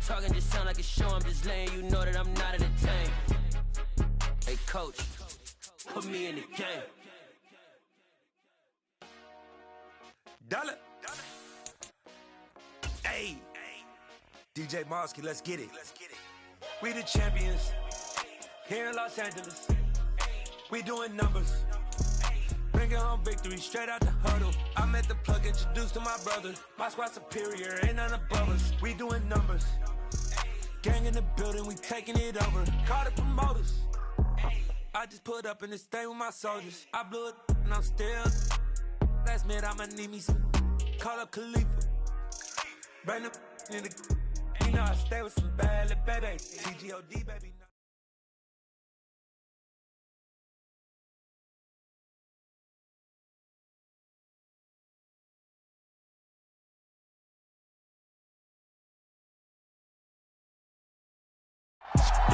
Talking just sound like a show, I'm just letting you know that I'm not entertained. Hey, coach, put me in the game. Dollar. Hey, DJ Mosky, let's get it. We the champions here in Los Angeles. We doing numbers. Bringing home victory straight out the huddle. I'm at the plug, introduced to my brother. My squad superior, ain't none above us. We doing numbers. Gang in the building, we taking it over. Call the promoters. I just put up in this thing with my soldiers. I blew it and I'm still. Last minute I'ma need me some. Call up Khalifa. Bring them in the. You know I stay with some bad little baby. TGOD baby.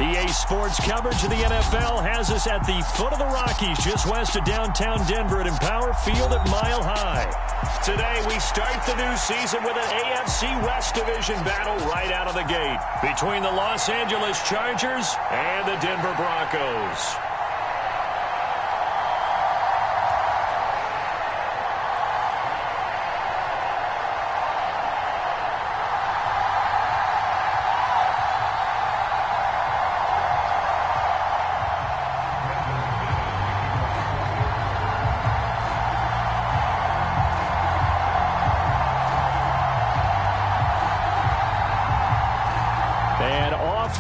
EA Sports coverage of the NFL has us at the foot of the Rockies, just west of downtown Denver at Empower Field at Mile High. Today, we start the new season with an AFC West Division battle right out of the gate between the Los Angeles Chargers and the Denver Broncos.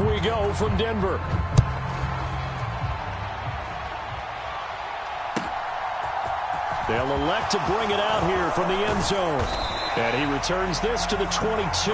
We go from Denver. They'll elect to bring it out here from the end zone. And he returns this to the 22.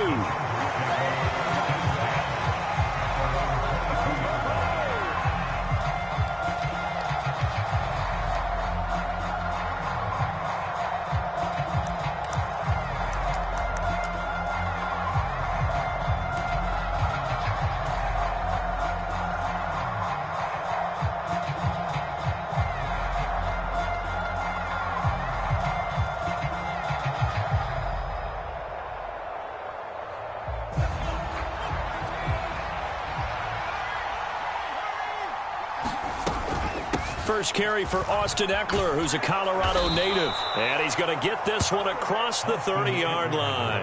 First carry for Austin Eckler, who's a Colorado native. And he's going to get this one across the 30-yard line.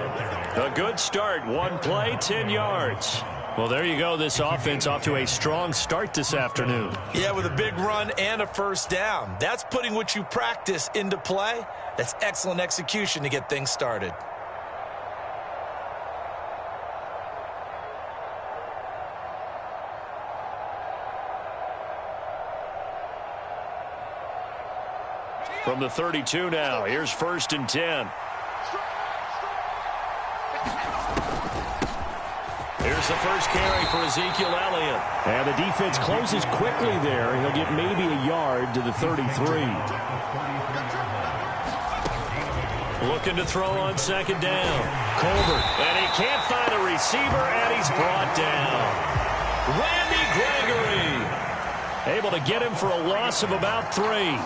A good start. One play, 10 yards. Well, there you go. This offense off to a strong start this afternoon. Yeah, with a big run and a first down. That's putting what you practice into play. That's excellent execution to get things started. From the 32 now, here's 1st and 10. Here's the first carry for Ezekiel Elliott. And the defense closes quickly there. He'll get maybe a yard to the 33. Looking to throw on 2nd down. Colbert, and he can't find a receiver, and he's brought down. Randy Gregory, able to get him for a loss of about 3.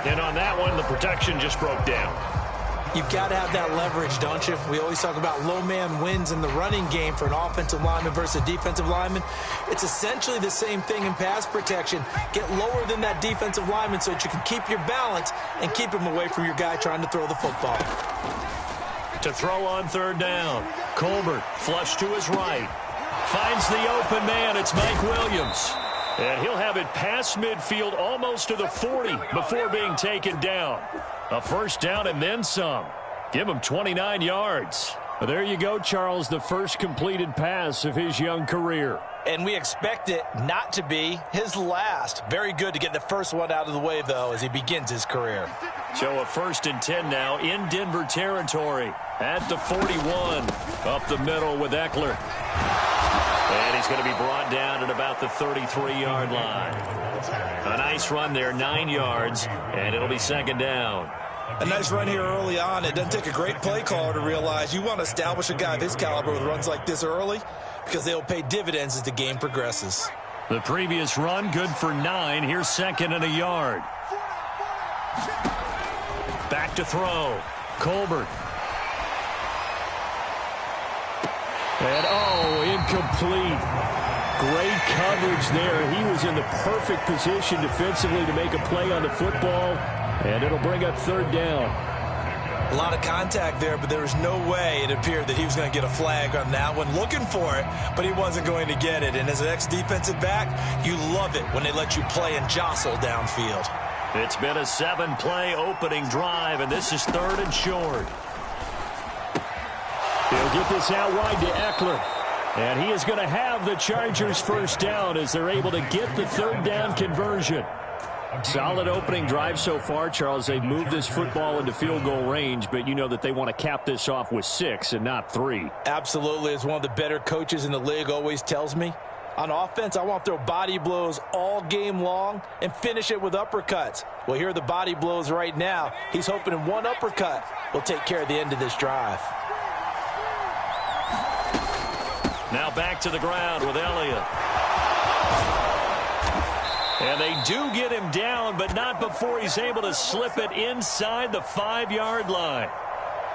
And on that one, the protection just broke down. You've got to have that leverage, don't you? We always talk about low man wins in the running game for an offensive lineman versus a defensive lineman. It's essentially the same thing in pass protection. Get lower than that defensive lineman so that you can keep your balance and keep him away from your guy trying to throw the football. To throw on 3rd down. Colbert, flush to his right. Finds the open man. It's Mike Williams. And he'll have it past midfield almost to the 40 before being taken down. A first down and then some. Give him 29 yards. Well, there you go, Charles, the first completed pass of his young career. And we expect it not to be his last. Very good to get the first one out of the way, though, as he begins his career. So a 1st and 10 now in Denver territory at the 41. Up the middle with Eckler. And he's going to be brought down at about the 33-yard line. A nice run there, 9 yards, and it'll be 2nd down. A nice run here early on. It doesn't take a great play caller to realize you want to establish a guy of his caliber with runs like this early because they'll pay dividends as the game progresses. The previous run, good for 9. Here's 2nd and a yard. Back to throw. Colbert. And, leverage there. He was in the perfect position defensively to make a play on the football, and it'll bring up third down. A lot of contact there, but there was no way it appeared that he was going to get a flag on that one. Looking for it, but he wasn't going to get it. And as an ex-defensive back, you love it when they let you play and jostle downfield. It's been a 7-play opening drive, and this is third and short. He'll get this out wide to Eckler. And he is going to have the Chargers first down as they're able to get the third down conversion. Solid opening drive so far, Charles. They've moved this football into field goal range, but you know that they want to cap this off with 6 and not 3. Absolutely. As one of the better coaches in the league always tells me, on offense, I want to throw body blows all game long and finish it with uppercuts. Well, here are the body blows right now. He's hoping one uppercut will take care of the end of this drive. Now back to the ground with Elliott. And they do get him down, but not before he's able to slip it inside the 5-yard line.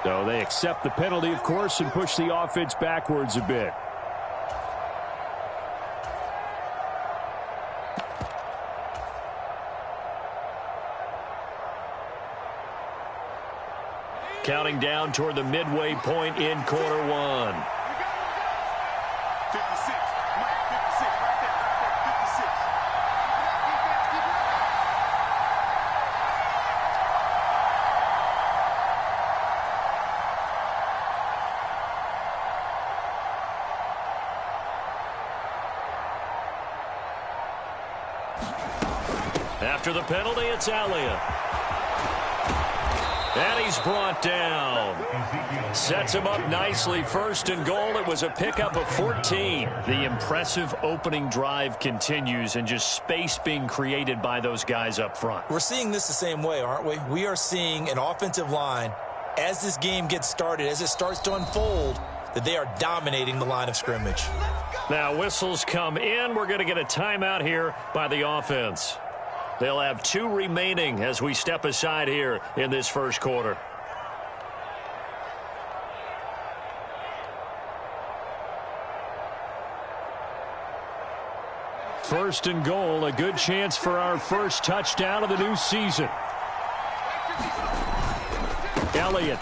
So they accept the penalty, of course, and push the offense backwards a bit. Counting down toward the midway point in quarter one. 56. Mike, 56. Right there. 56. After the penalty, it's Elliott. And he's brought down. Sets him up nicely. First and goal. It was a pickup of 14. The impressive opening drive continues, and just space being created by those guys up front. We're seeing this the same way, aren't we? We are seeing an offensive line, as this game gets started, as it starts to unfold, that they are dominating the line of scrimmage. Now whistles come in. We're going to get a timeout here by the offense. They'll have 2 remaining as we step aside here in this first quarter. First and goal, a good chance for our first touchdown of the new season. Elliott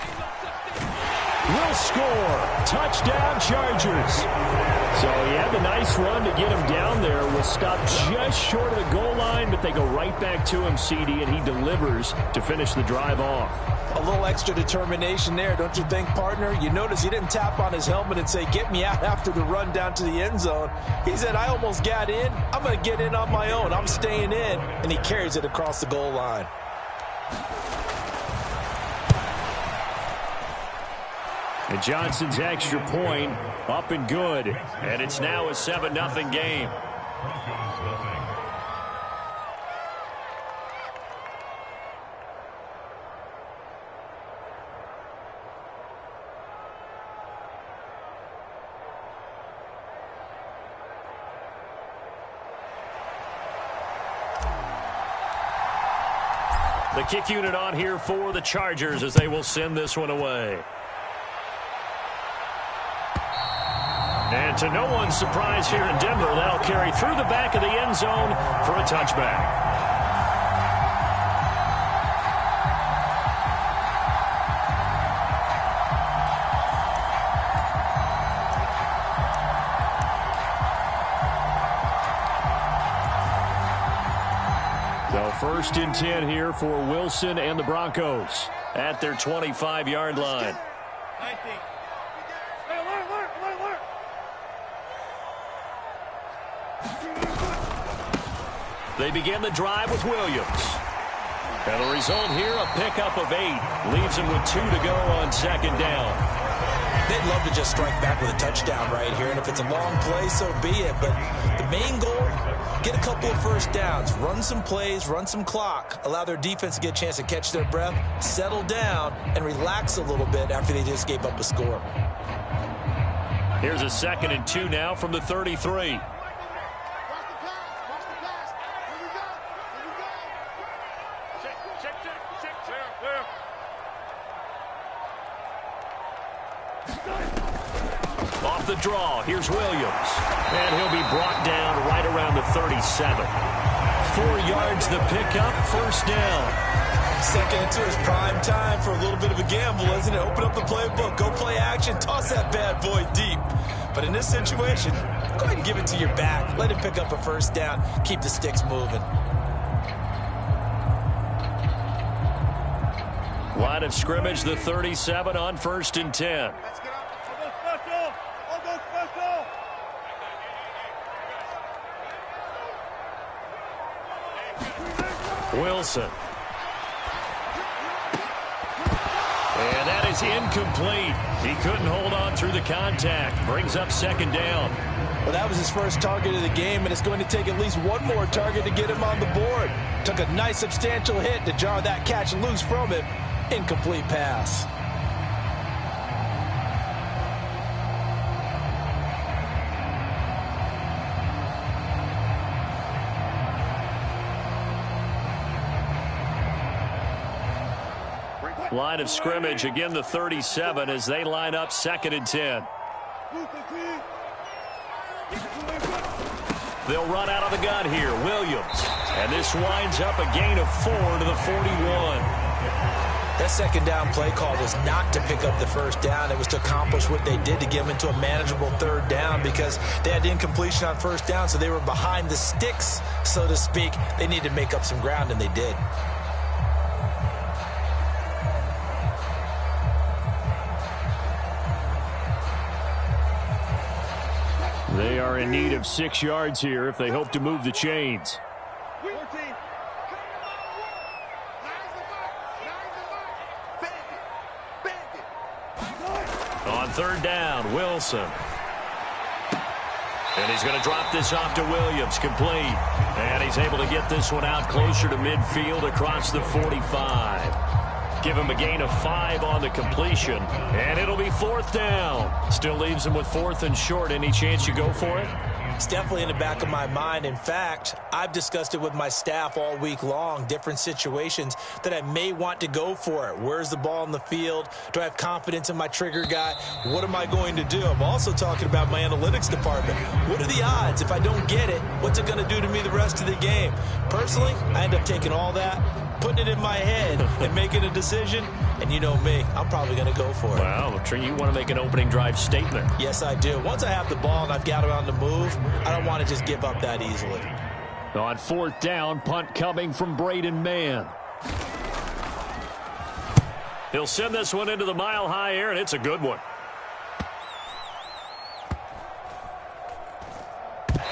will score. Touchdown, Chargers. So he had the nice run to get him down there. Was stopped just short of the goal line, but they go right back to him, CD, and he delivers to finish the drive off. A little extra determination there, don't you think, partner? You notice he didn't tap on his helmet and say, get me out after the run down to the end zone. He said, I almost got in. I'm going to get in on my own. I'm staying in. And he carries it across the goal line. And Johnson's extra point up and good. And it's now a 7-0 game. The kick unit on here for the Chargers as they will send this one away. And to no one's surprise here in Denver, that'll carry through the back of the end zone for a touchback. So first and 10 here for Wilson and the Broncos at their 25-yard line. They begin the drive with Williams. And the result here, a pickup of 8. Leaves them with 2 to go on second down. They'd love to just strike back with a touchdown right here. And if it's a long play, so be it. But the main goal, get a couple of first downs. Run some plays, run some clock. Allow their defense to get a chance to catch their breath, settle down, and relax a little bit after they just gave up a score. Here's a 2nd and 2 now from the 33. Off the draw, here's Williams. And he'll be brought down right around the 37. 4 yards the pickup, first down. Second and 2 is prime time for a little bit of a gamble, isn't it? Open up the playbook, go play action, toss that bad boy deep. But in this situation, go ahead and give it to your back. Let him pick up a first down, keep the sticks moving. Line of scrimmage, the 37 on 1st and 10. Let's get up. I'll go special. Wilson. And that is incomplete. He couldn't hold on through the contact. Brings up 2nd down. Well, that was his first target of the game, and it's going to take at least one more target to get him on the board. Took a nice substantial hit to jar that catch loose from him. Incomplete pass. Line of scrimmage, again the 37 as they line up 2nd and 10. They'll run out of the gun here. Williams. And this winds up a gain of 4 to the 41. That 2nd down play call was not to pick up the first down. It was to accomplish what they did to get them into a manageable 3rd down because they had incompletion on 1st down, so they were behind the sticks, so to speak. They needed to make up some ground, and they did. They are in need of 6 yards here if they hope to move the chains. 14. On 3rd down, Wilson. And he's going to drop this off to Williams, complete. And he's able to get this one out closer to midfield across the 45. Give him a gain of 5 on the completion. And it'll be 4th down. Still leaves him with 4th and short. Any chance you go for it? It's definitely in the back of my mind. In fact, I've discussed it with my staff all week long, different situations that I may want to go for it. Where's the ball in the field? Do I have confidence in my trigger guy? What am I going to do? I'm also talking about my analytics department. What are the odds? If I don't get it, what's it going to do to me the rest of the game? Personally, I end up taking all that, putting it in my head and making a decision, and you know me, I'm probably going to go for it. Wow, you want to make an opening drive statement. Yes, I do. Once I have the ball and I've got it on the move, I don't want to just give up that easily. On 4th down, punt coming from Braden Mann. He'll send this one into the mile-high air, and it's a good one.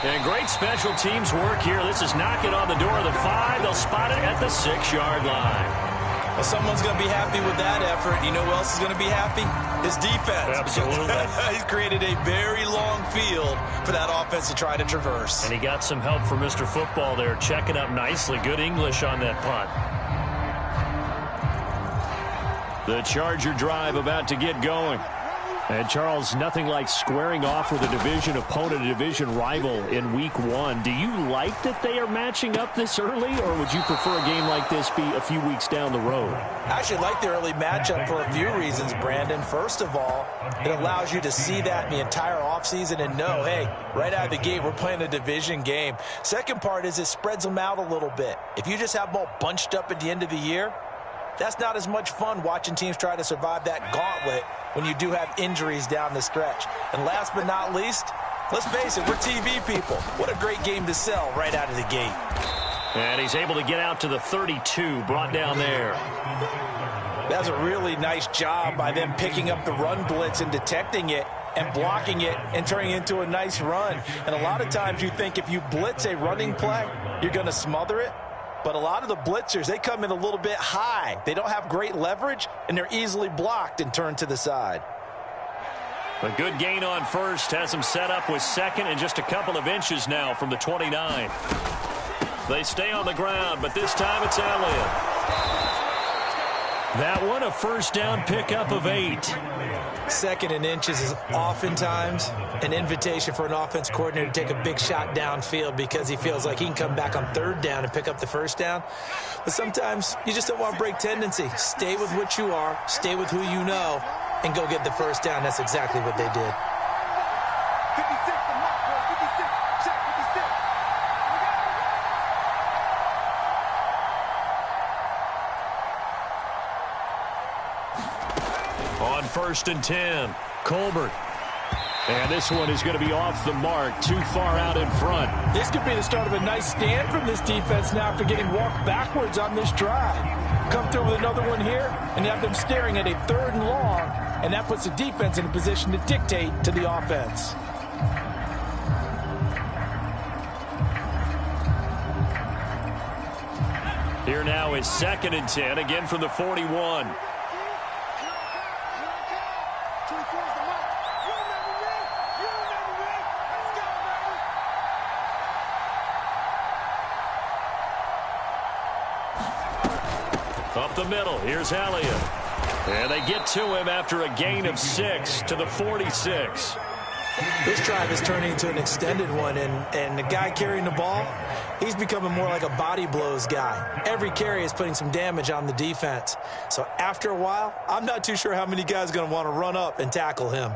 And great special teams work here. This is knocking on the door of the 5. They'll spot it at the 6-yard line. Well, someone's going to be happy with that effort. You know who else is going to be happy? His defense. Absolutely. He's created a very long field for that offense to try to traverse. And he got some help from Mr. Football there, checking up nicely. Good English on that punt. The Charger drive about to get going. And, Charles, nothing like squaring off with a division opponent, a division rival in Week 1. Do you like that they are matching up this early, or would you prefer a game like this be a few weeks down the road? I actually like the early matchup for a few reasons, Brandon. First of all, it allows you to see that in the entire offseason and know, hey, right out of the gate, we're playing a division game. Second part is it spreads them out a little bit. If you just have them all bunched up at the end of the year, that's not as much fun watching teams try to survive that gauntlet when you do have injuries down the stretch. And last but not least, let's face it, we're TV people. What a great game to sell right out of the gate. And he's able to get out to the 32, brought down there. That's a really nice job by them picking up the run blitz and detecting it and blocking it and turning it into a nice run. And a lot of times you think if you blitz a running play, you're going to smother it. But a lot of the blitzers, they come in a little bit high. They don't have great leverage, and they're easily blocked and turned to the side. A good gain on first has him set up with 2nd and just a couple of inches now from the 29. They stay on the ground, but this time it's Elliott. That one a first down pickup of 8. 2nd and inches is oftentimes an invitation for an offense coordinator to take a big shot downfield because he feels like he can come back on 3rd down and pick up the first down. But sometimes you just don't want to break tendency. Stay with what you are, stay with who you know, and go get the first down. That's exactly what they did. 56, the mark, bro. 56. Check 56. On 1st and 10, Colbert. And this one is going to be off the mark, too far out in front. This could be the start of a nice stand from this defense now after getting walked backwards on this drive. Come through with another one here and have them staring at a 3rd and long, and that puts the defense in a position to dictate to the offense. Here now is 2nd and 10, again from the 41. Up the middle, here's Elliott. And they get to him after a gain of 6 to the 46. This drive is turning into an extended one, and the guy carrying the ball, he's becoming more like a body blows guy. Every carry is putting some damage on the defense. So after a while, I'm not too sure how many guys are going to want to run up and tackle him.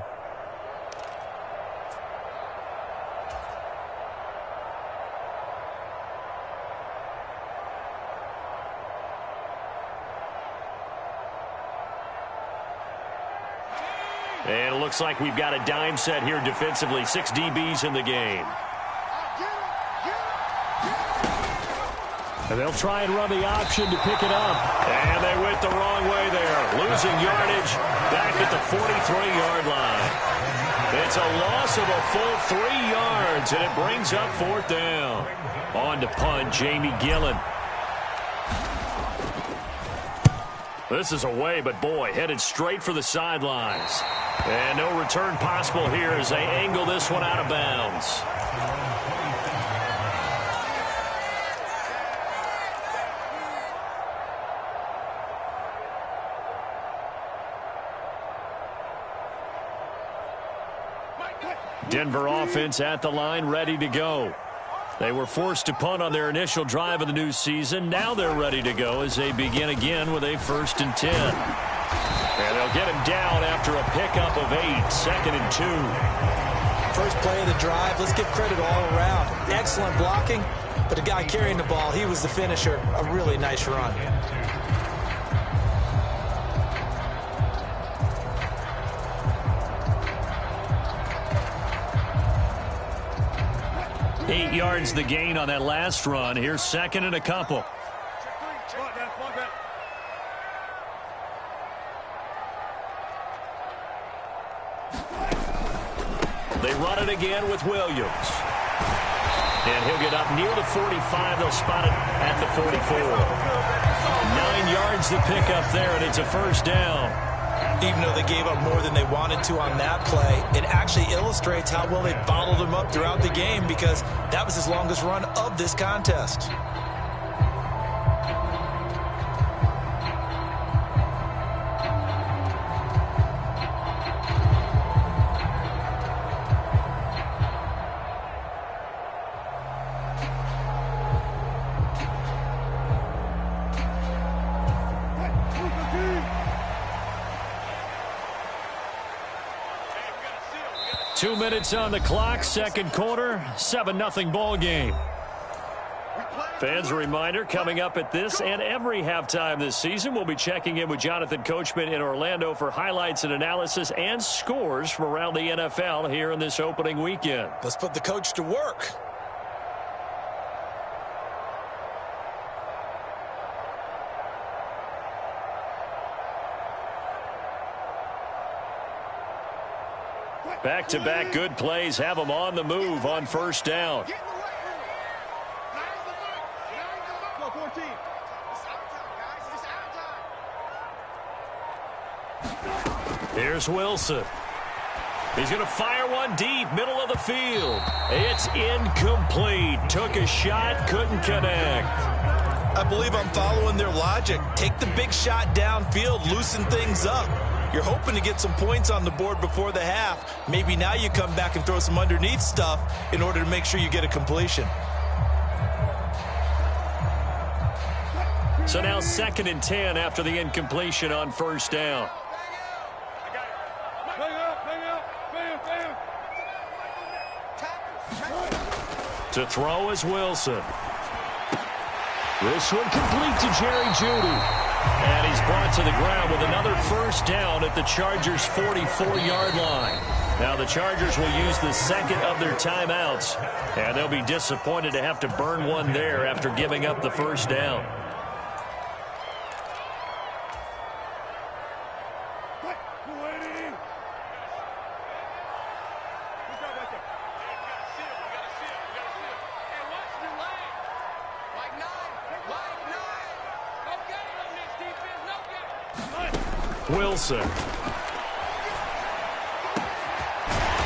And it looks like we've got a dime set here defensively. 6 DBs in the game. And they'll try and run the option to pick it up. And they went the wrong way there. Losing yardage back at the 43-yard line. It's a loss of a full 3 yards, and it brings up 4th down. On to punt, Jamie Gillen. This is away, but boy, headed straight for the sidelines. And no return possible here as they angle this one out of bounds. Denver offense at the line, ready to go. They were forced to punt on their initial drive of the new season. Now they're ready to go as they begin again with a 1st and 10. And they'll get him down after a pickup of 8, 2nd and 2. First play of the drive, let's give credit all around. Excellent blocking, but the guy carrying the ball, he was the finisher. A really nice run. Eight yards the gain on that last run. Here's 2nd and a couple. They run it again with Williams. And he'll get up near the 45. They'll spot it at the 44. 9 yards to pick up there, and it's a 1st down. Even though they gave up more than they wanted to on that play, it actually illustrates how well they bottled him up throughout the game, because that was his longest run of this contest. Two minutes on the clock, 2nd quarter, 7-0 ball game. Fans, a reminder, coming up at this and every halftime this season, we'll be checking in with Jonathan Coachman in Orlando for highlights and analysis and scores from around the NFL here in this opening weekend. Let's put the coach to work. Back-to-back good plays have them on the move on 1st down. Here's Wilson. He's going to fire one deep, middle of the field. It's incomplete. Took a shot, couldn't connect. I believe I'm following their logic. Take the big shot downfield, loosen things up. You're hoping to get some points on the board before the half. Maybe now you come back and throw some underneath stuff in order to make sure you get a completion. So now 2nd and 10 after the incompletion on 1st down. To throw is Wilson. This one complete to Jerry Jeudy. And he's brought to the ground with another first down at the Chargers' 44-yard line. Now the Chargers will use the second of their timeouts, and they'll be disappointed to have to burn one there after giving up the first down. Wilson.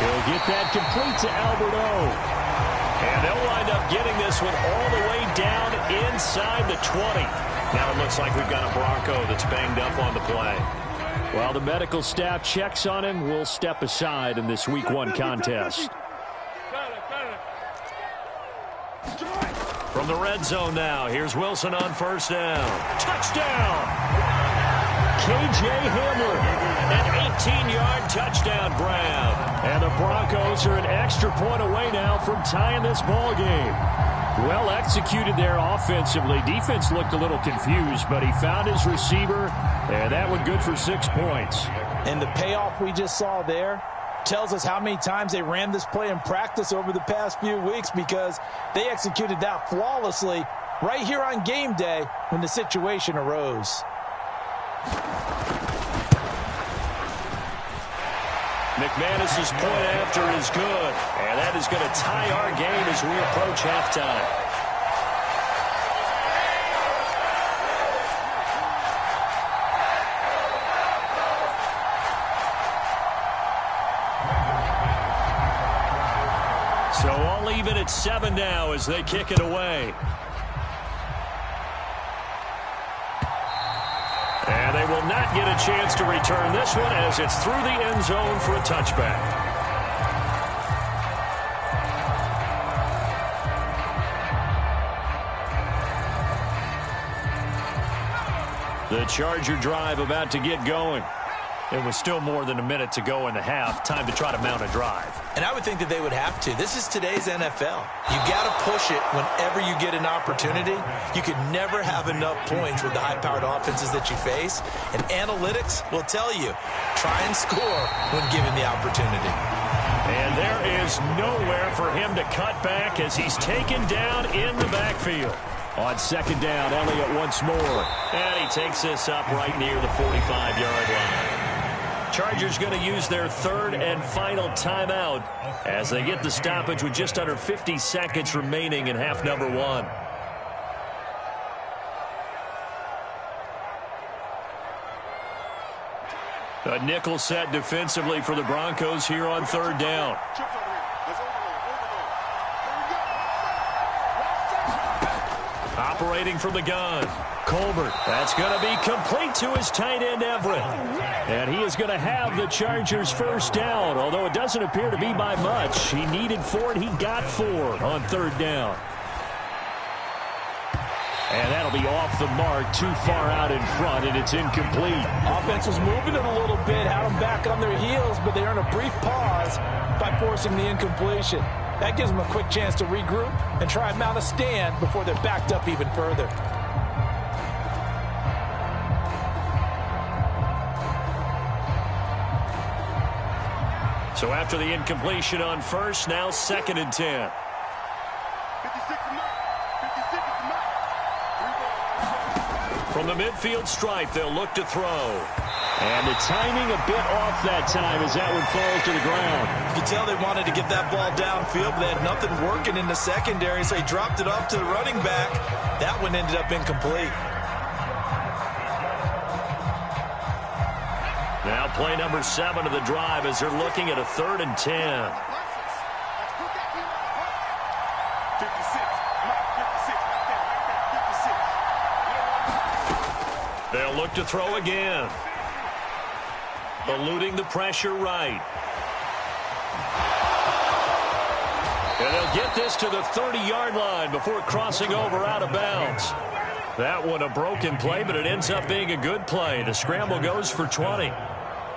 He'll get that complete to Albert O. And they'll wind up getting this one all the way down inside the 20. Now it looks like we've got a Bronco that's banged up on the play. While the medical staff checks on him, we'll step aside in this Week 1 contest. From the red zone now, here's Wilson on first down. Touchdown! K.J. Hamler, an 18-yard touchdown grab. And the Broncos are an extra point away now from tying this ball game. Well executed there offensively. Defense looked a little confused, but he found his receiver, and that one good for 6 points. And the payoff we just saw there tells us how many times they ran this play in practice over the past few weeks, because they executed that flawlessly right here on game day when the situation arose. McManus's point after is good, and that is going to tie our game as we approach halftime. So all even at 7 now as they kick it away. And they will not get a chance to return this one as it's through the end zone for a touchback. The Charger drive about to get going. It was still more than a minute to go in the half. Time to try to mount a drive. And I would think that they would have to. This is today's NFL. You got to push it whenever you get an opportunity. You can never have enough points with the high-powered offenses that you face. And analytics will tell you, try and score when given the opportunity. And there is nowhere for him to cut back as he's taken down in the backfield. On second down, Elliott once more. And he takes this up right near the 45-yard line. Chargers going to use their third and final timeout as they get the stoppage with just under 50 seconds remaining in half number 1. A nickel set defensively for the Broncos here on third down. Operating from the gun. Colbert. That's going to be complete to his tight end, Everett. And he is going to have the Chargers first down, although it doesn't appear to be by much. He needed 4, and he got 4 on third down. And that'll be off the mark, too far out in front, and it's incomplete. Offense was moving it a little bit, had them back on their heels, but they earned a brief pause by forcing the incompletion. That gives them a quick chance to regroup and try and mount a stand before they're backed up even further. So after the incompletion on first, now second and 10. 56 From the midfield stripe, they'll look to throw. And the timing a bit off that time as that one falls to the ground. You can tell they wanted to get that ball downfield, but they had nothing working in the secondary, so he dropped it off to the running back. That one ended up incomplete. Now play number 7 of the drive as they're looking at a 3rd and 10. They'll look to throw again. Eluding the pressure right. And they'll get this to the 30-yard line before crossing over out of bounds. That one a broken play, but it ends up being a good play. The scramble goes for 20.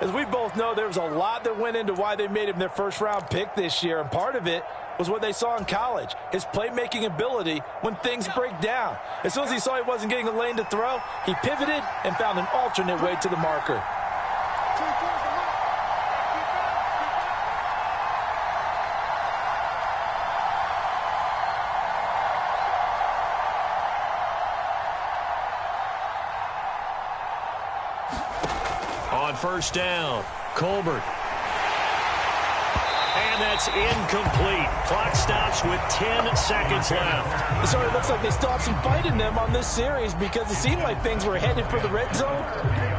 As we both know, there was a lot that went into why they made him their first-round pick this year, and part of it was what they saw in college, his playmaking ability when things break down. As soon as he saw he wasn't getting a lane to throw, he pivoted and found an alternate way to the marker. On first down, Colbert. And that's incomplete. Clock stops with 10 seconds left. So it looks like they still have some fight in them on this series because it seemed like things were headed for the red zone.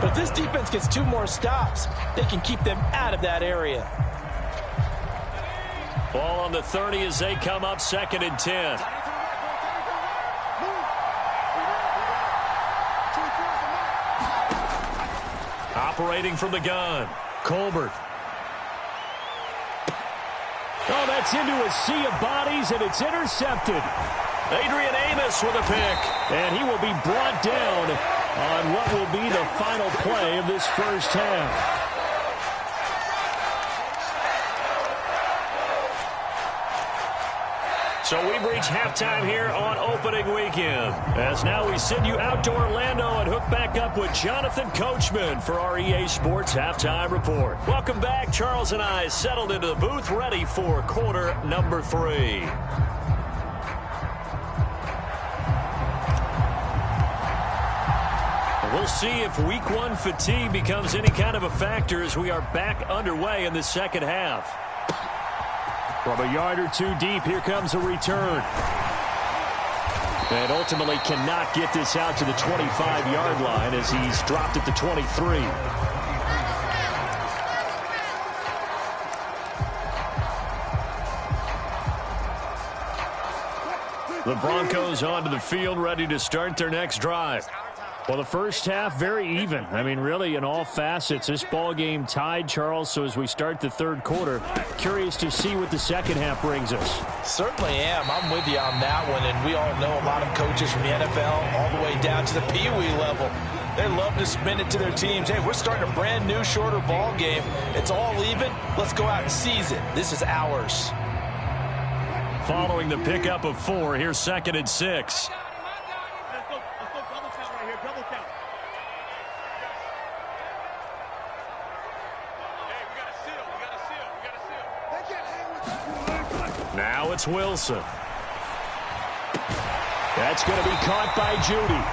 But if this defense gets 2 more stops, they can keep them out of that area. Ball on the 30 as they come up 2nd and 10. Operating from the gun, Colbert. Oh, that's into a sea of bodies, and it's intercepted. Adrian Amos with a pick. And he will be brought down on what will be the final play of this first half. So we've reached halftime here on opening weekend. As now we send you out to Orlando and hook back up with Jonathan Coachman for our EA Sports Halftime Report. Welcome back. Charles and I settled into the booth ready for quarter number 3. We'll see if week 1 fatigue becomes any kind of a factor as we are back underway in the second half. From a yard or 2 deep, here comes a return. And ultimately cannot get this out to the 25-yard line as he's dropped at the 23. The Broncos onto the field, ready to start their next drive. Well, the first half, very even. I mean, really, in all facets, this ball game tied, Charles. So as we start the third quarter, curious to see what the second half brings us. Certainly am. I'm with you on that one. And we all know a lot of coaches from the NFL all the way down to the Pee Wee level. They love to spin it to their teams. Hey, we're starting a brand new, shorter ball game. It's all even. Let's go out and seize it. This is ours. Following the pickup of 4, here's 2nd and 6. Now it's Wilson. That's going to be caught by Judy.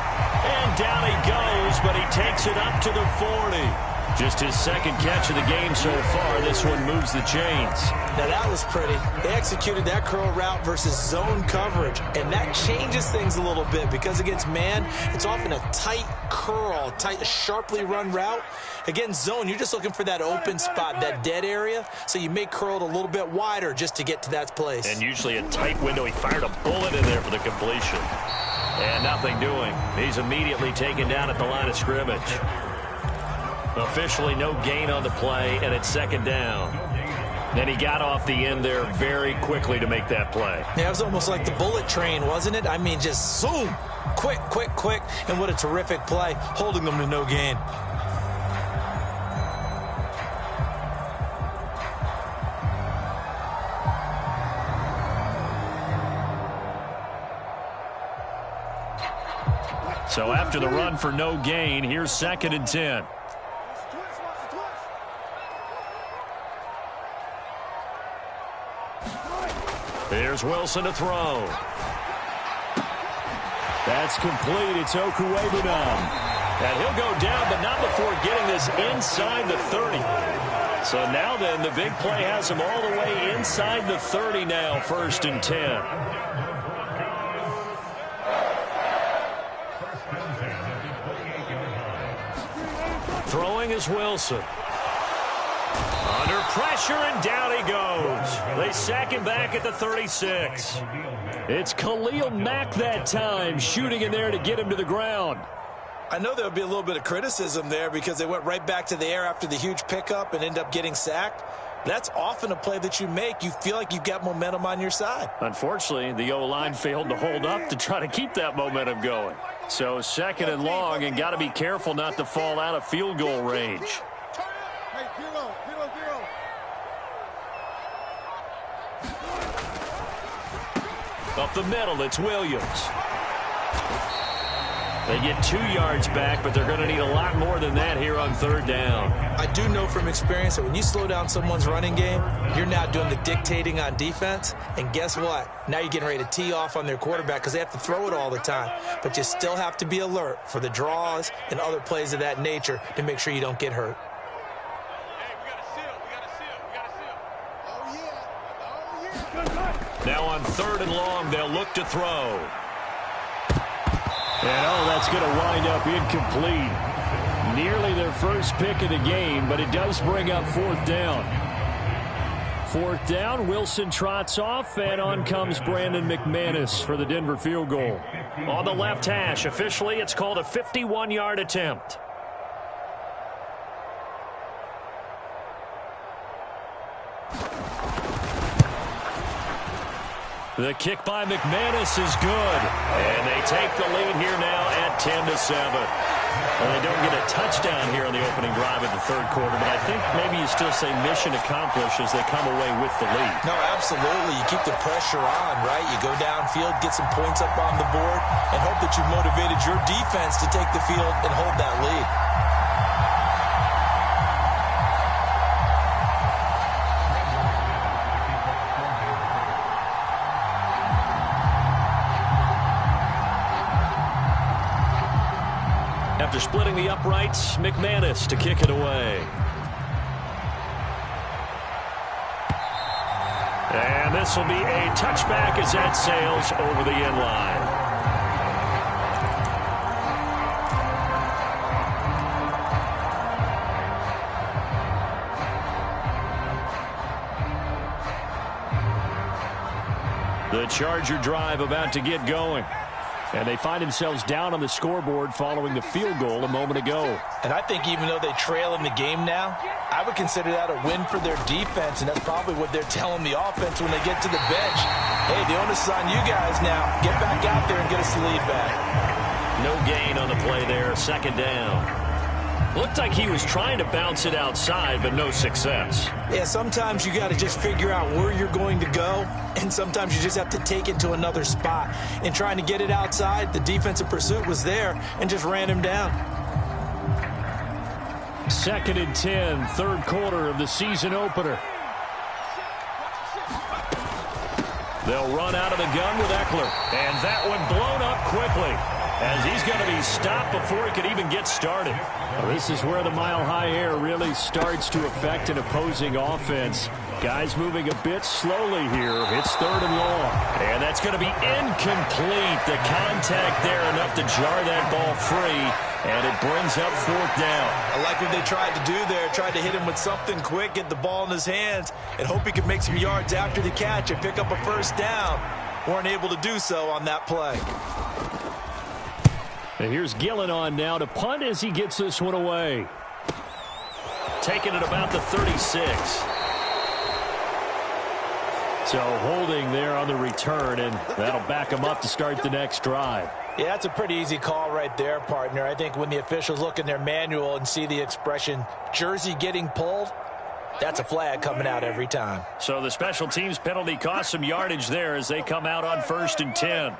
And down he goes, but he takes it up to the 40. Just his second catch of the game so far. This one moves the chains. Now that was pretty. They executed that curl route versus zone coverage, and that changes things a little bit because against man, it's often a tight curl, tight, sharply run route. Against zone, you're just looking for that open spot, that dead area, so you may curl it a little bit wider just to get to that place. And usually a tight window. He fired a bullet in there for the completion. And nothing doing. He's immediately taken down at the line of scrimmage. Officially no gain on the play, and it's 2nd down. And he got off the end there very quickly to make that play. Yeah, it was almost like the bullet train, wasn't it? I mean, just zoom, quick, quick, quick, and what a terrific play, holding them to no gain. So after the run for no gain, here's 2nd and 10. Here's Wilson to throw. That's complete. It's Okuwebunam. And he'll go down, but not before getting this inside the 30. So now then, the big play has him all the way inside the 30 now, 1st and 10. Throwing is Wilson. Under pressure, and down he goes. They sack him back at the 36. It's Khalil Mack that time, shooting in there to get him to the ground. I know there'll be a little bit of criticism there because they went right back to the air after the huge pickup and end up getting sacked. That's often a play that you make. You feel like you've got momentum on your side. Unfortunately, the O-line failed to hold up to try to keep that momentum going. So 2nd and long, and got to be careful not to fall out of field goal range. Up the middle, it's Williams. They get 2 yards back, but they're going to need a lot more than that here on third down. I do know from experience that when you slow down someone's running game, you're now doing the dictating on defense. And guess what? Now you're getting ready to tee off on their quarterback because they have to throw it all the time. But you still have to be alert for the draws and other plays of that nature to make sure you don't get hurt. Now on third and long, they'll look to throw. And, that's going to wind up incomplete. Nearly their first pick of the game, but it does bring up fourth down. Fourth down, Wilson trots off, and on comes Brandon McManus for the Denver field goal. On the left hash, officially, it's called a 51-yard attempt. The kick by McManus is good. And they take the lead here now at 10-7. Well, they don't get a touchdown here on the opening drive of the third quarter, but I think maybe you still say mission accomplished as they come away with the lead. No, absolutely. You keep the pressure on, right? You go downfield, get some points up on the board, and hope that you've motivated your defense to take the field and hold that lead. After splitting the uprights, McManus to kick it away. And this will be a touchback as that sails over the end line. The Charger drive about to get going. And they find themselves down on the scoreboard following the field goal a moment ago. And I think even though they trail in the game now, I would consider that a win for their defense, and that's probably what they're telling the offense when they get to the bench. Hey, the onus is on you guys now. Get back out there and get us the lead back. No gain on the play there, second down. Looked like he was trying to bounce it outside, but no success. Yeah, sometimes you got to just figure out where you're going to go, and sometimes you just have to take it to another spot. And trying to get it outside, the defensive pursuit was there and just ran him down. 2nd and 10, third quarter of the season opener. They'll run out of the gun with Eckler, and that one blown up quickly, as he's going to be stopped before he could even get started. Well, this is where the mile-high air really starts to affect an opposing offense. Guys moving a bit slowly here. It's third and long. And that's going to be incomplete. The contact there enough to jar that ball free, and it brings up fourth down. I like what they tried to do there. Tried to hit him with something quick, get the ball in his hands, and hope he could make some yards after the catch and pick up a first down. Weren't able to do so on that play. And here's Gillen on now to punt as he gets this one away. Taking it about the 36. So holding there on the return, and that'll back him up to start the next drive. Yeah, that's a pretty easy call right there, partner. I think when the officials look in their manual and see the expression jersey getting pulled, that's a flag coming out every time. So the special teams penalty cost some yardage there as they come out on 1st and 10.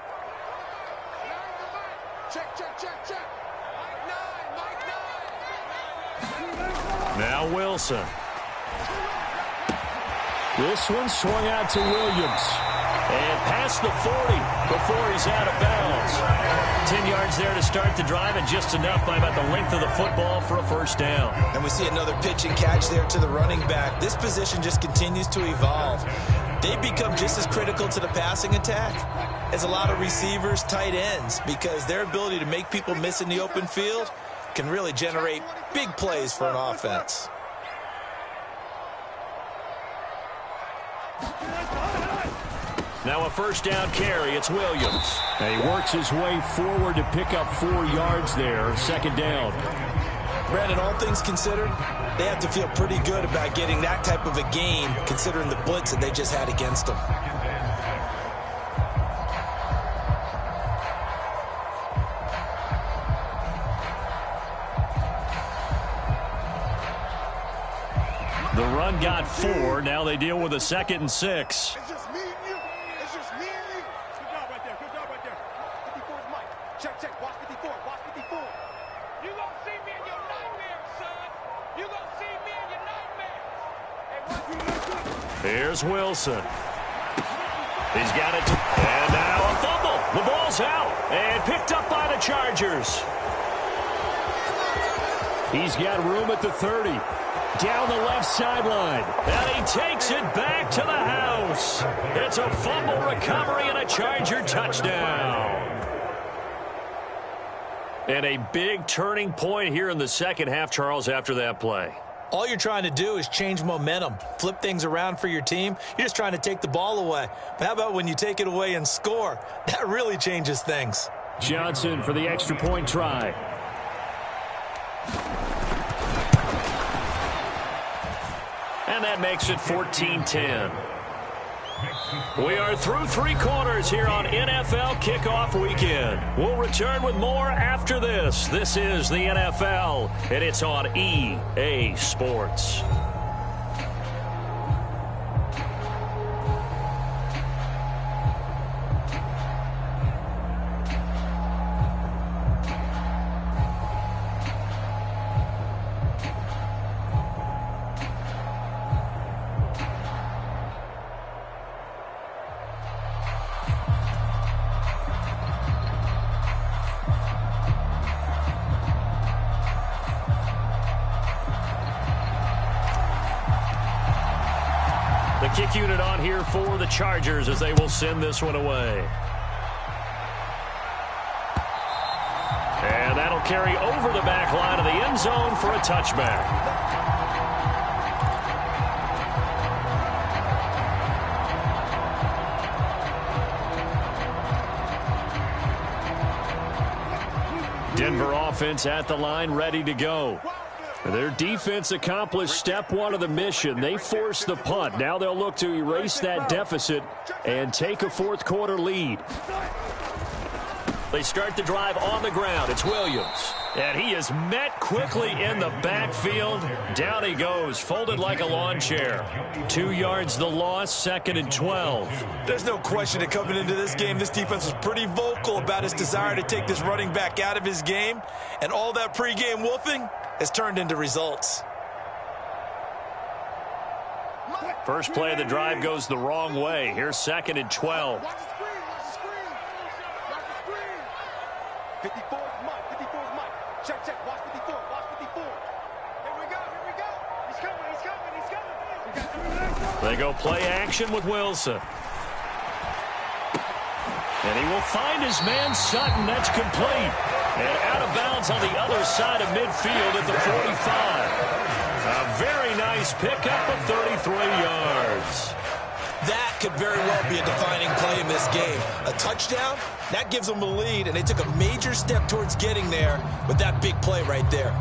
Now Wilson. This one swung out to Williams. And past the 40 before he's out of bounds. 10 yards there to start the drive, and just enough by about the length of the football for a first down. And we see another pitch and catch there to the running back. This position just continues to evolve. They've become just as critical to the passing attack as a lot of receivers, tight ends, because their ability to make people miss in the open field can really generate big plays for an offense. Now a first down carry. It's Williams. And he works his way forward to pick up 4 yards there. Second down. Brandon, all things considered, they have to feel pretty good about getting that type of a game, considering the blitz that they just had against them. The run got 4. Now they deal with a 2nd and 6. Check. Watch 54. Watch 54. You gonna see me in your nightmares, son. You gonna see me in your nightmares. Hey, here's Wilson. He's got it. And now a fumble. The ball's out. And picked up by the Chargers. He's got room at the 30. Down the left sideline. And he takes it back to the house. It's a fumble recovery and a Charger touchdown. And a big turning point here in the second half, Charles, after that play. All you're trying to do is change momentum, flip things around for your team. You're just trying to take the ball away. But how about when you take it away and score? That really changes things. Johnson for the extra point try. And that makes it 14-10. We are through 3 quarters here on NFL Kickoff Weekend. We'll return with more after this. This is the NFL, and it's on EA Sports. Kick unit on here for the Chargers as they will send this one away. And that'll carry over the back line of the end zone for a touchback. Denver offense at the line, ready to go. Their defense accomplished step 1 of the mission. They forced the punt. Now they'll look to erase that deficit and take a fourth-quarter lead. They start the drive on the ground. It's Williams. And he is met quickly in the backfield. Down he goes, folded like a lawn chair. 2 yards the loss, 2nd and 12. There's no question that coming into this game, this defense was pretty vocal about his desire to take this running back out of his game. And all that pregame wolfing has turned into results. First play of the drive goes the wrong way. Here's 2nd and 12. Watch the screen. Watch the screen. Watch the screen. 54 is Mike. 54 is Mike. Check. Watch 54. Watch 54. Here we go. He's coming. They go play action with Wilson. And he will find his man Sutton. That's complete. And out of bounds on the other side of midfield at the 45. A very nice pickup of 33 yards. That could very well be a defining play in this game. A touchdown, that gives them a lead, and they took a major step towards getting there with that big play right there.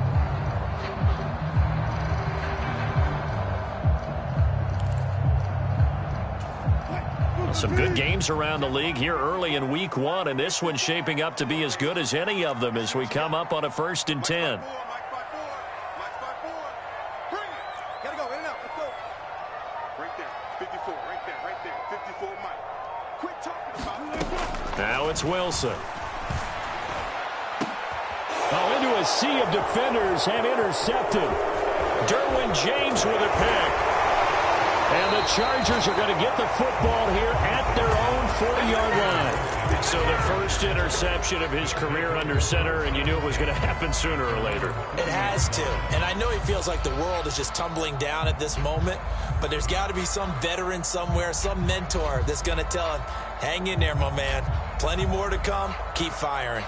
Some good games around the league here early in week 1, and this one's shaping up to be as good as any of them as we come up on a 1st and 10. Gotta go, in and out, let's go. Right there, 54, right there, 54, Mike. Quit talking about it. Now it's Wilson. Oh, into a sea of defenders and intercepted. Derwin James with a pick. And the Chargers are going to get the football here at their own 40-yard line. So the first interception of his career under center, and you knew it was going to happen sooner or later. It has to. And I know he feels like the world is just tumbling down at this moment, but there's got to be some veteran somewhere, some mentor that's going to tell him, hang in there, my man. Plenty more to come. Keep firing.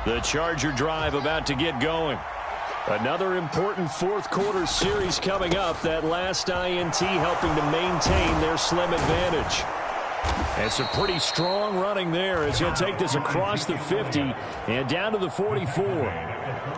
The Charger drive about to get going. Another important fourth-quarter series coming up. That last INT helping to maintain their slim advantage. And some pretty strong running there as he'll take this across the 50 and down to the 44.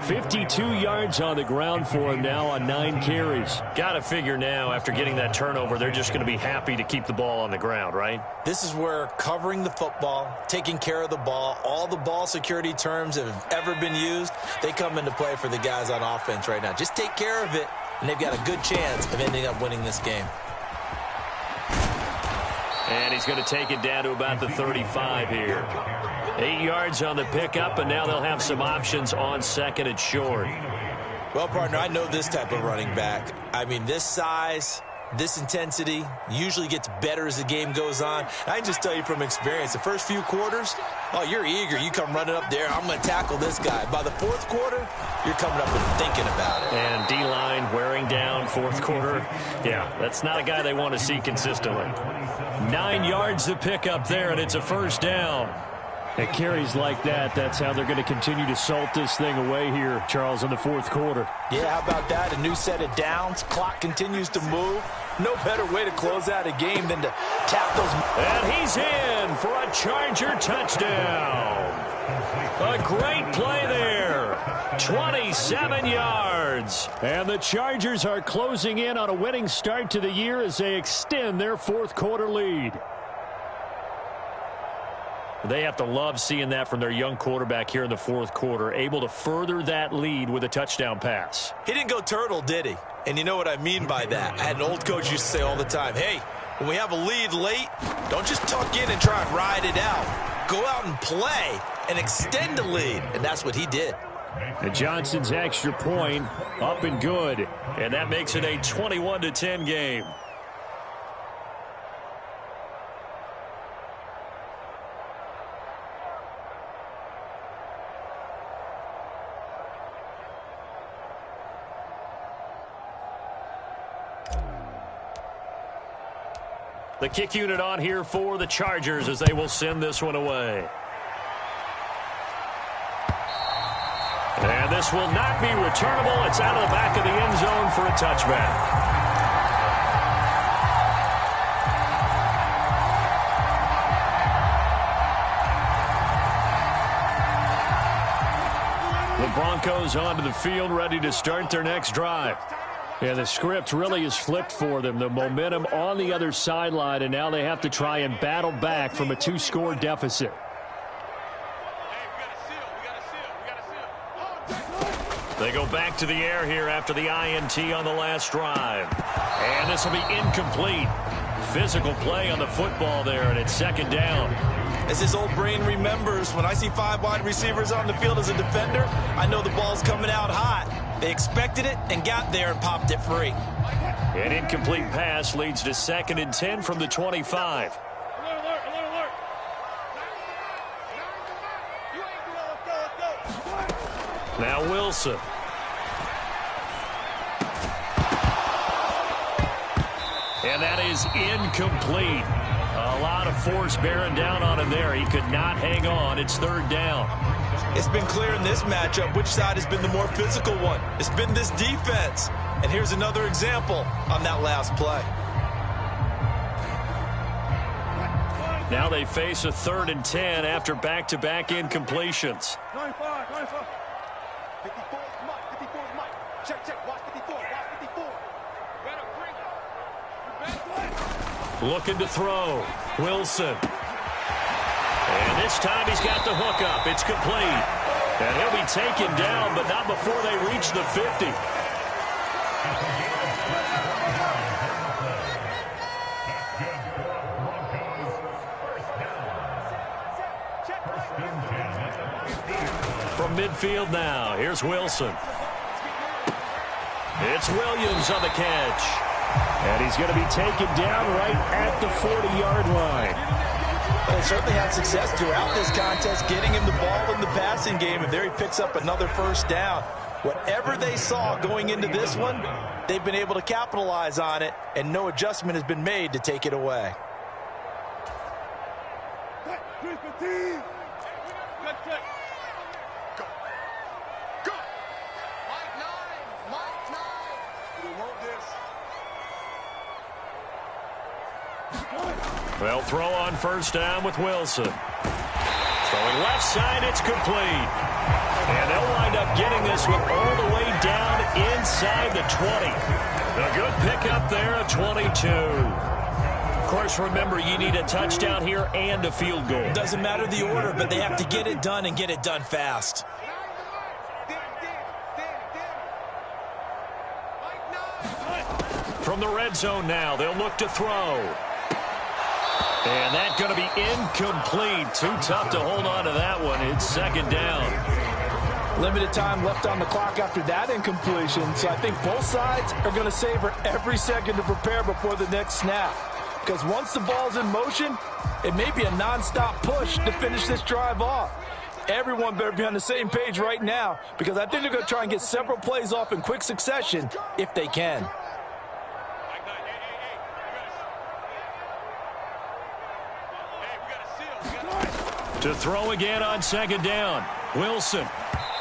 52 yards on the ground for him now on 9 carries. Got to figure now after getting that turnover, they're just going to be happy to keep the ball on the ground, right? This is where covering the football, taking care of the ball, all the ball security terms that have ever been used, they come into play for the guys on offense right now. Just take care of it, and they've got a good chance of ending up winning this game. And he's going to take it down to about the 35 here. 8 yards on the pickup, and now they'll have some options on second and short. Well, partner, I know this type of running back. I mean, this size, this intensity usually gets better as the game goes on. I can just tell you from experience, the first few quarters, oh, you're eager. You come running up there, I'm going to tackle this guy. By the fourth quarter, you're coming up and thinking about it. And D-line wearing down fourth quarter. Yeah, that's not a guy they want to see consistently. 9 yards to pick up there, and it's a first down. At carries like that, that's how they're going to continue to salt this thing away here, Charles, in the fourth quarter. Yeah, how about that? A new set of downs. Clock continues to move. No better way to close out a game than to tap those. And he's in for a Charger touchdown. A great play there. 27 yards. And the Chargers are closing in on a winning start to the year as they extend their fourth quarter lead. They have to love seeing that from their young quarterback here in the fourth quarter, able to further that lead with a touchdown pass. He didn't go turtle, did he? And you know what I mean by that. I had an old coach used to say all the time, hey, when we have a lead late, don't just tuck in and try and ride it out. Go out and play and extend the lead. And that's what he did. And Johnson's extra point up and good. And that makes it a 21-10 game. The kick unit on here for the Chargers as they will send this one away. And this will not be returnable. It's out of the back of the end zone for a touchback. The Broncos onto the field, ready to start their next drive. Yeah, the script really is flipped for them. The momentum on the other sideline, and now they have to try and battle back from a 2-score deficit. They go back to the air here after the INT on the last drive. And this will be incomplete. Physical play on the football there, and it's second down. As his old brain remembers, when I see 5 wide receivers on the field as a defender, I know the ball's coming out hot. They expected it and got there and popped it free. An incomplete pass leads to 2nd and 10 from the 25. Now Wilson. And that is incomplete. A lot of force bearing down on him there. He could not hang on. It's 3rd down. It's been clear in this matchup which side has been the more physical one. It's been this defense. And here's another example on that last play. Now they face a 3rd and 10 after back-to-back incompletions. 95. 54 is Mike. 54 is Mike. Check. Watch 54. Watch 54. Looking to throw. Wilson. And this time he's got the hook up. It's complete. And he'll be taken down, but not before they reach the 50. From midfield now, here's Wilson. It's Williams on the catch. And he's going to be taken down right at the 40-yard line. They certainly had success throughout this contest, getting him the ball in the passing game, and there he picks up another first down. Whatever they saw going into this one, they've been able to capitalize on it, and no adjustment has been made to take it away. They'll throw on first down with Wilson. Throwing left side, it's complete. And they'll wind up getting this one all the way down inside the 20. A good pickup there at 22. Of course, remember, you need a touchdown here and a field goal. Doesn't matter the order, but they have to get it done and get it done fast. From the red zone now, they'll look to throw. And that's going to be incomplete. Too tough to hold on to that one. It's second down. Limited time left on the clock after that incompletion, so I think both sides are going to savor every second to prepare before the next snap. Because once the ball's in motion, it may be a nonstop push to finish this drive off. Everyone better be on the same page right now, because I think they're going to try and get several plays off in quick succession if they can. To throw again on second down. Wilson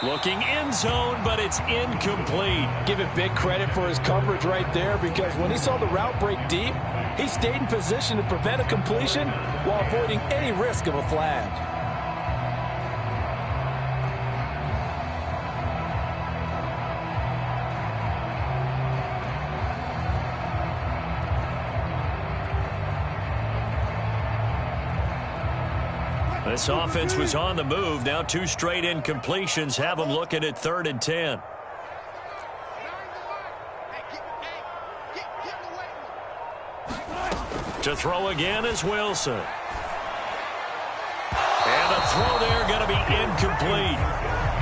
looking end zone, but it's incomplete. Give it big credit for his coverage right there, because when he saw the route break deep, he stayed in position to prevent a completion while avoiding any risk of a flag. This offense was on the move. Now 2 straight incompletions have them looking at 3rd and 10. To throw again is Wilson. And the throw there going to be incomplete.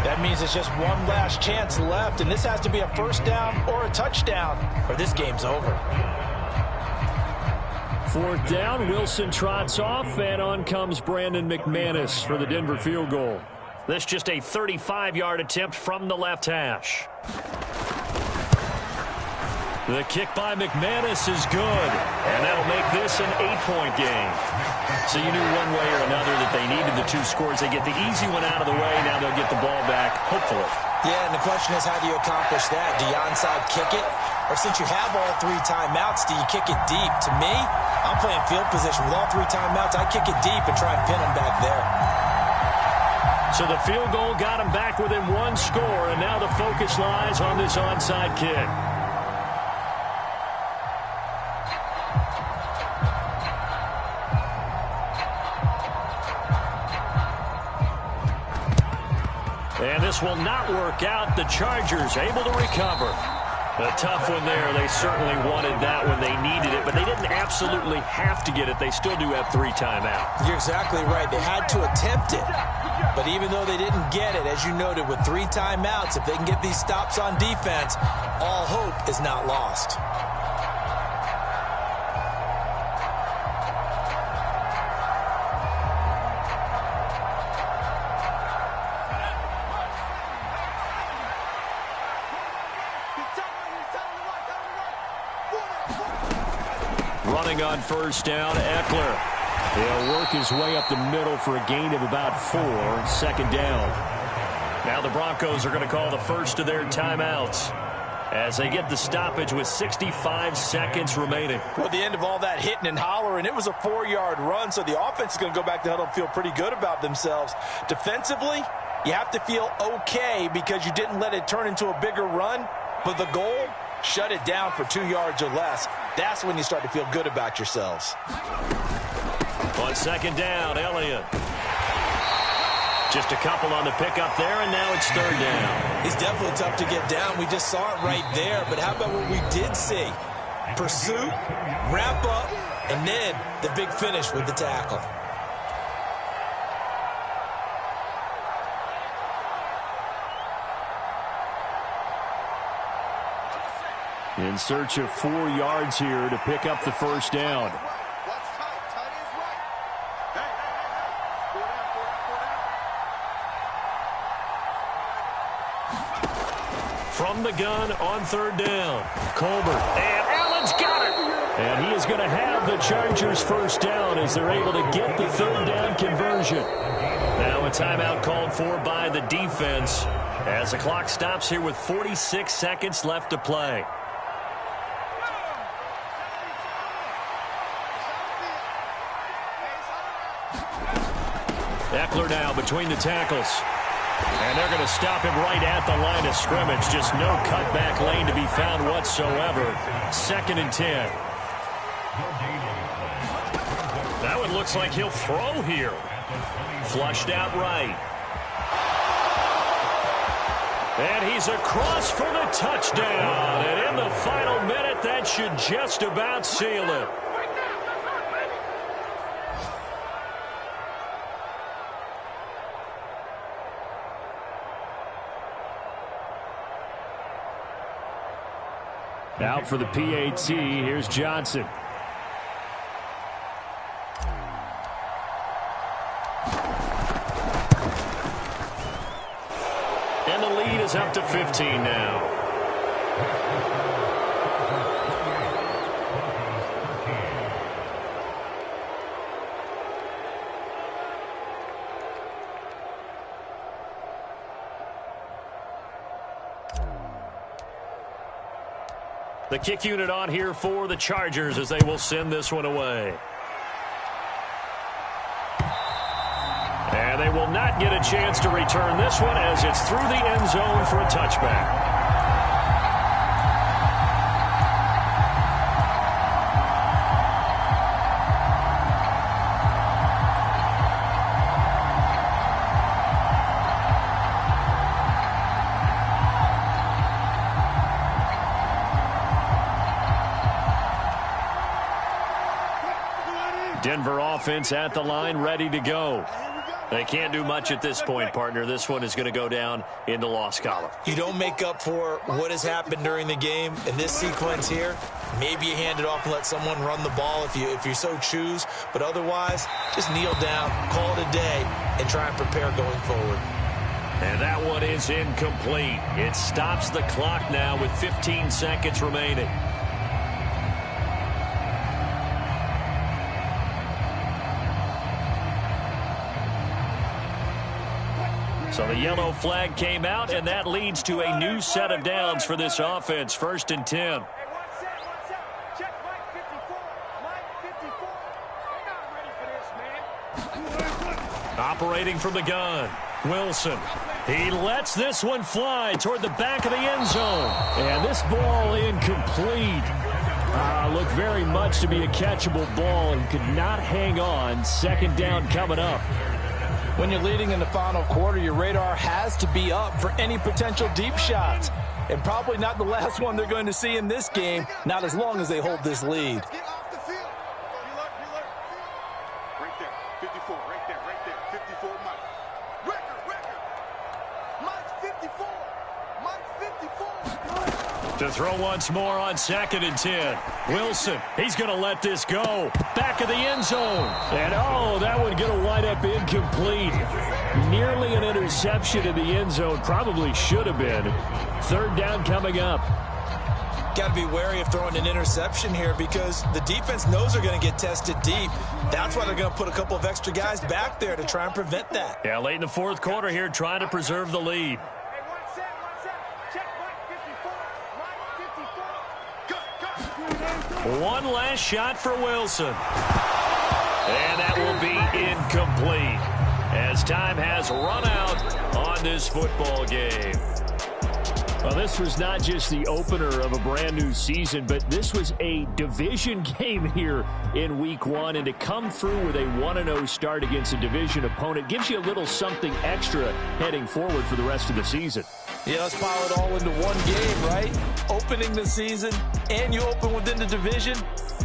That means it's just one last chance left, and this has to be a first down or a touchdown, or this game's over. 4th down, Wilson trots off, and on comes Brandon McManus for the Denver field goal. This just a 35-yard attempt from the left hash. The kick by McManus is good, and that'll make this an 8-point game. So you knew one way or another that they needed the 2 scores. They get the easy one out of the way. Now they'll get the ball back, hopefully. Yeah, and the question is, how do you accomplish that? Do you onside kick it? Or since you have all 3 timeouts, do you kick it deep? To me, I'm playing field position. With all 3 timeouts, I kick it deep and try and pin them back there. So the field goal got them back within 1 score, and now the focus lies on this onside kick. And this will not work out. The Chargers able to recover. A tough one there. They certainly wanted that when they needed it, but they didn't absolutely have to get it. They still do have 3 timeouts. You're exactly right. They had to attempt it. But even though they didn't get it, as you noted, with 3 timeouts, if they can get these stops on defense, all hope is not lost. Running on first down, Eckler. He'll work his way up the middle for a gain of about 4. 2nd down. Now the Broncos are going to call the first of their timeouts as they get the stoppage with 65 seconds remaining. Well, the end of all that hitting and hollering, it was a 4-yard run, so the offense is going to go back to huddle and feel pretty good about themselves. Defensively, you have to feel okay because you didn't let it turn into a bigger run, but the goal, shut it down for 2 yards or less. That's when you start to feel good about yourselves. On 2nd down, Elliott. Just a couple on the pickup there, and now it's 3rd down. He's definitely tough to get down. We just saw it right there, but how about what we did see? Pursuit, wrap up, and then the big finish with the tackle. In search of 4 yards here to pick up the first down. From the gun on 3rd down, Colbert. And Allen's got it. And he is going to have the Chargers first down as they're able to get the 3rd down conversion. Now a timeout called for by the defense as the clock stops here with 46 seconds left to play. Eckler now between the tackles. And they're going to stop him right at the line of scrimmage. Just no cutback lane to be found whatsoever. 2nd and 10. That one looks like he'll throw here. Flushed out right. And he's across for the touchdown. And in the final minute, that should just about seal it. Out for the PAT, here's Johnson. And the lead is up to 15 now. The kick unit on here for the Chargers as they will send this one away. And they will not get a chance to return this one as it's through the end zone for a touchback. Denver offense at the line, ready to go. They can't do much at this point, partner. This one is going to go down in the loss column. You don't make up for what has happened during the game. In this sequence here, maybe you hand it off and let someone run the ball if you so choose. But otherwise, just kneel down, call it a day, and try and prepare going forward. And that one is incomplete. It stops the clock now with 15 seconds remaining. So the yellow flag came out, and that leads to a new set of downs for this offense. 1st and 10. Hey, one set. Check Mike 54. Mike 54. They're not ready for this, man. Operating from the gun, Wilson. He lets this one fly toward the back of the end zone. And this ball incomplete. Looked very much to be a catchable ball. He could not hang on. 2nd down coming up. When you're leading in the final quarter, your radar has to be up for any potential deep shots. And probably not the last one they're going to see in this game, not as long as they hold this lead. Get off the field. Reload. Right there. 54. Right there. 54, Mike. Record. Mike 54. Mike 54. To throw once more on 2nd and 10. Wilson, he's going to let this go. Back of the end zone. And that one going to wind up incomplete. Nearly an interception in the end zone. Probably should have been. 3rd down coming up. Got to be wary of throwing an interception here because the defense knows they're going to get tested deep. That's why they're going to put a couple of extra guys back there to try and prevent that. Yeah, late in the 4th quarter here, trying to preserve the lead. Hey, one set. Check Mike 54. Mike 54. One last shot for Wilson. And that will be incomplete as time has run out on this football game. Well, this was not just the opener of a brand new season, but this was a division game here in week 1. And to come through with a 1-0 start against a division opponent gives you a little something extra heading forward for the rest of the season. Yeah, let's pile it all into one game, right? Opening the season, and you open within the division.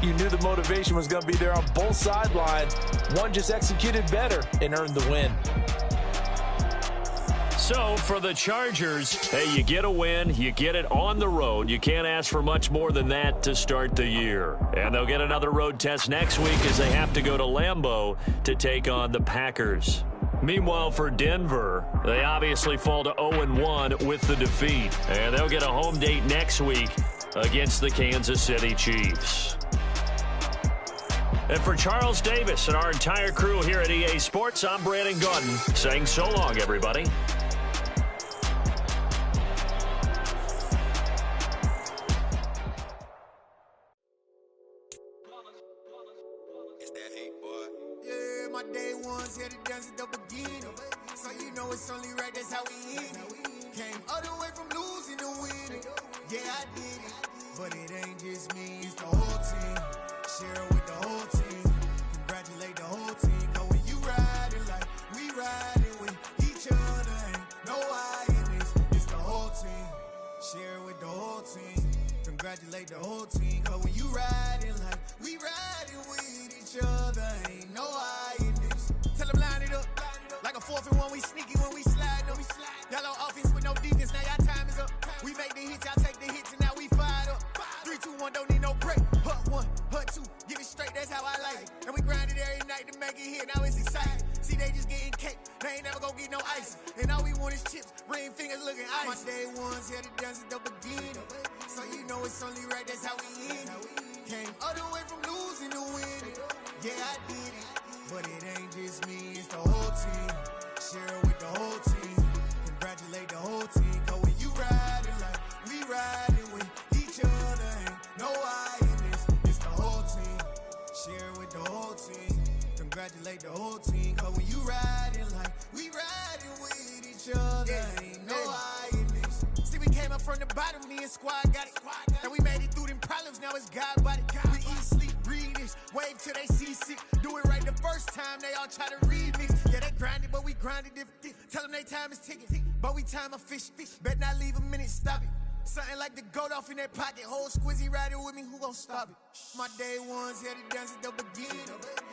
You knew the motivation was going to be there on both sidelines. One just executed better and earned the win. So for the Chargers, hey, you get a win, you get it on the road. You can't ask for much more than that to start the year. And they'll get another road test next week as they have to go to Lambeau to take on the Packers. Meanwhile, for Denver, they obviously fall to 0-1 with the defeat. And they'll get a home date next week against the Kansas City Chiefs. And for Charles Davis and our entire crew here at EA Sports, I'm Brandon Gaudin saying so long, everybody. My day ones here to dance at the beginning. So you know it's only right, that's how we end it. Came all the way from losing to winning. Yeah, I did it. But it ain't just me, it's the whole team. Share it with the whole team. Congratulate the whole team. Cause when you riding like we riding with each other, ain't no I in this. It's the whole team. Share it with the whole team. Congratulate the whole team. Cause when you riding like we riding with each other, ain't no I in this. Tell them line it up. Like a 4th and 1, we sneaky when we slide them. Y'all on offense with no defense, now y'all time is up. We make the hits, y'all take the hits, and now we fired up. one, don't need no break. Hut one, hut two, give it straight, that's how I like it. And we grind it every night to make it here, now it's exciting. See, they just getting cake, they ain't never gonna get no ice. And all we want is chips, ring fingers looking ice. My day ones here to dance at the beginning. So you know it's only right, that's how we end it. Came all the way from losing to winning. Yeah, I did it. But it ain't just me, it's the whole team. Share it with the whole team. Congratulate the whole team. Cause when you riding like we riding with each other, ain't no I in this. It's the whole team. Share it with the whole team. Congratulate the whole team. Cause when you riding like we riding with each other, ain't no I in this. See, we came up from the bottom, me and squad got it. And we made it through them problems, now it's God body. We eat, sleep, breathe this. Wave till they see sick. Do it right the first time, they all try to remix. Yeah, they grinded, but we grinded different. Tell them they time is ticking, but we time a fish. Bet not leave a minute, stop it. Something like the goat off in their pocket. Whole squizzy riding with me, who gon' stop it? My day ones here to dance at the beginning.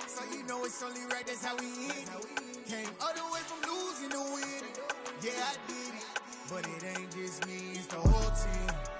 So you know it's only right, that's how we end it. Came all the way from losing to winning. Yeah, I did it. But it ain't just me, it's the whole team.